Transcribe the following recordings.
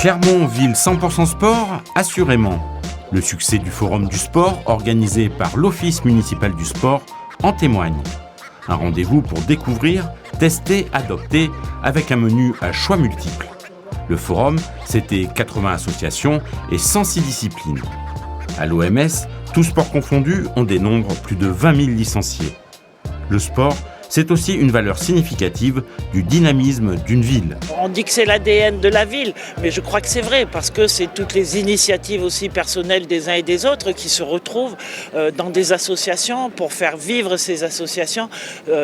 Clermont, ville 100% sport, assurément. Le succès du Forum du sport, organisé par l'Office municipal du sport, en témoigne. Un rendez-vous pour découvrir, tester, adopter, avec un menu à choix multiples. Le Forum, c'était 80 associations et 106 disciplines. À l'OMS, tous sports confondus, on dénombre plus de 20 000 licenciés. Le sport, c'est aussi une valeur significative du dynamisme d'une ville. On dit que c'est l'ADN de la ville, mais je crois que c'est vrai, parce que c'est toutes les initiatives aussi personnelles des uns et des autres qui se retrouvent dans des associations pour faire vivre ces associations.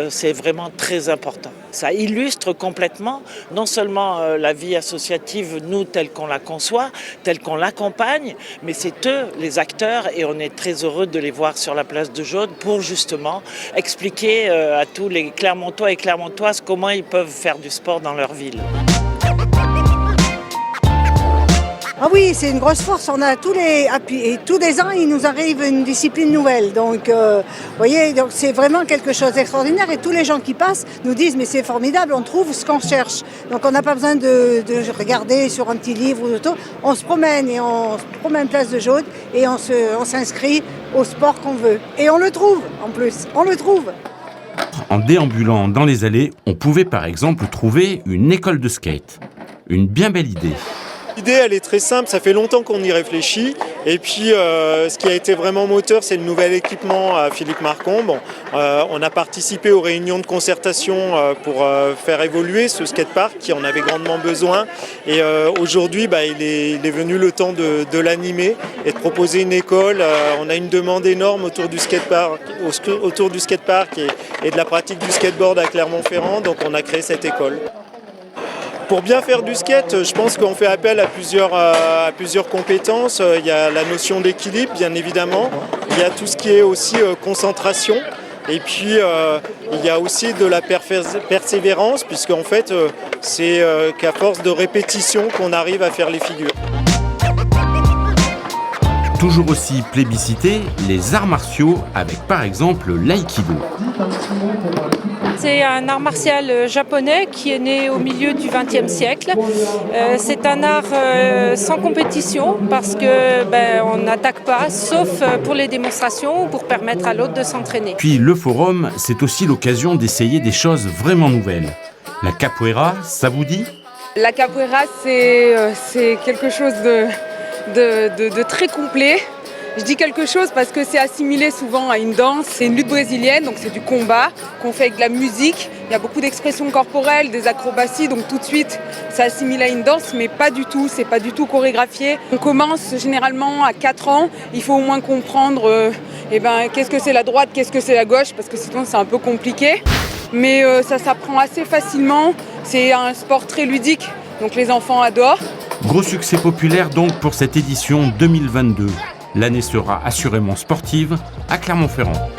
C'est vraiment très important. Ça illustre complètement non seulement la vie associative, nous, telle qu'on la conçoit, telle qu'on l'accompagne, mais c'est eux les acteurs et on est très heureux de les voir sur la place de Jaude pour justement expliquer à tous les Clermontois et Clermontoises comment ils peuvent faire du sport dans leur ville. Ah oui, c'est une grosse force. On a tous les ans, il nous arrive une discipline nouvelle. Donc, vous voyez, donc c'est vraiment quelque chose d'extraordinaire. Et tous les gens qui passent nous disent, mais c'est formidable, on trouve ce qu'on cherche. Donc, on n'a pas besoin de regarder sur un petit livre ou tout. On se promène et on se promène place de Jaude et on s'inscrit au sport qu'on veut. Et on le trouve, en plus. On le trouve. En déambulant dans les allées, on pouvait par exemple trouver une école de skate. Une bien belle idée. L'idée, elle est très simple, ça fait longtemps qu'on y réfléchit. Et puis, ce qui a été vraiment moteur, c'est le nouvel équipement à Philippe Marcon. Bon, on a participé aux réunions de concertation pour faire évoluer ce skatepark qui en avait grandement besoin. Et aujourd'hui, il est venu le temps de l'animer et de proposer une école. On a une demande énorme autour du skatepark et de la pratique du skateboard à Clermont-Ferrand. Donc, on a créé cette école. Pour bien faire du skate, je pense qu'on fait appel à plusieurs compétences. Il y a la notion d'équilibre, bien évidemment. Il y a tout ce qui est aussi concentration. Et puis, il y a aussi de la persévérance, puisqu'en fait, c'est qu'à force de répétition qu'on arrive à faire les figures. Toujours aussi plébiscité, les arts martiaux avec par exemple l'aïkido. C'est un art martial japonais qui est né au milieu du XXe siècle. C'est un art sans compétition parce que on n'attaque pas, sauf pour les démonstrations ou pour permettre à l'autre de s'entraîner. Puis le forum, c'est aussi l'occasion d'essayer des choses vraiment nouvelles. La capoeira, ça vous dit ? La capoeira, c'est quelque chose de très complet. Je dis quelque chose parce que c'est assimilé souvent à une danse. C'est une lutte brésilienne, donc c'est du combat qu'on fait avec de la musique. Il y a beaucoup d'expressions corporelles, des acrobaties, donc tout de suite, c'est assimilé à une danse, mais pas du tout. C'est pas du tout chorégraphié. On commence généralement à 4 ans. Il faut au moins comprendre qu'est-ce que c'est la droite, qu'est-ce que c'est la gauche, parce que sinon c'est un peu compliqué. Mais ça s'apprend assez facilement. C'est un sport très ludique, donc les enfants adorent. Gros succès populaire donc pour cette édition 2022. L'année sera assurément sportive à Clermont-Ferrand.